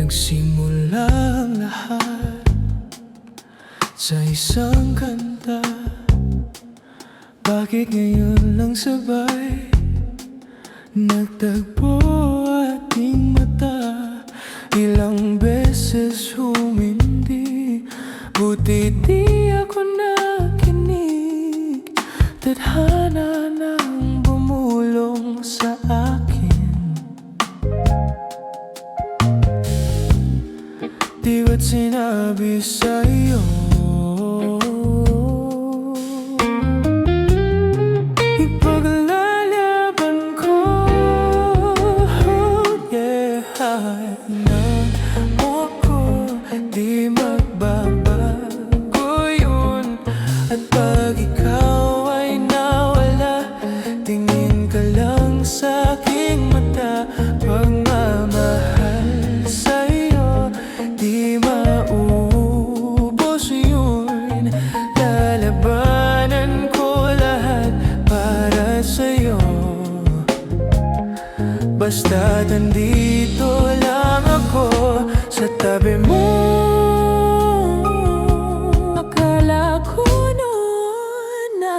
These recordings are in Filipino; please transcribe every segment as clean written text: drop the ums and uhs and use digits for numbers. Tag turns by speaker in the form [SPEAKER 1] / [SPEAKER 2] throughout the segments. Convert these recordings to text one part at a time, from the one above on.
[SPEAKER 1] Nagsimula ang lahat sa isang kanta. Bakit ngayon lang sabay nagtagpo ating mata? Ilang beses humindi, buti di ako nakinig. Tadhana nang bumulong sa akin. Di ba't sinabi sa'yo ipaglalaban ko, yeah, na mo ko, di magbabago yun. At pag ikaw ay nawala, tingin ka lang sa aking mata. Pagmamahal sa'yo, di maubos yun. Lalabanan ko lahat para sa'yo. Basta't andito lang ako sa tabi mo. Akala ko noon na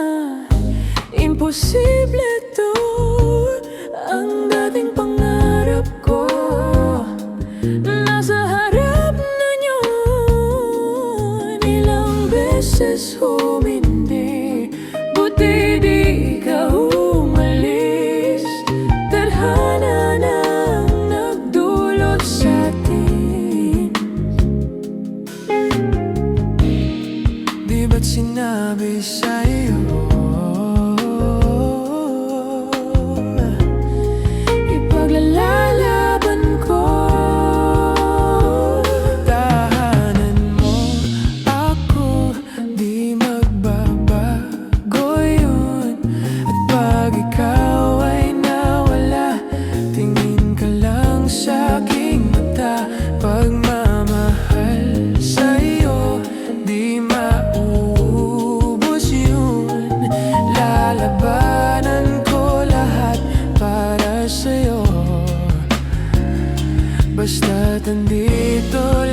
[SPEAKER 1] imposible to, ang dating pangarap ko nasa harap na yun. Ilang beses humindi, buti di ka umalis. Tadhana nang nagdulot sa'tin. Di ba't sinabi sa'yo ipaglalaban ko? Tahanan mo ako, di magbabago yun. At pag ikaw ay nawala, tingin ka lang sa aking mata. Pagmamahal sa'yo, di maubos yun. Lalabanan ko lahat para sa'yo. Basta't andito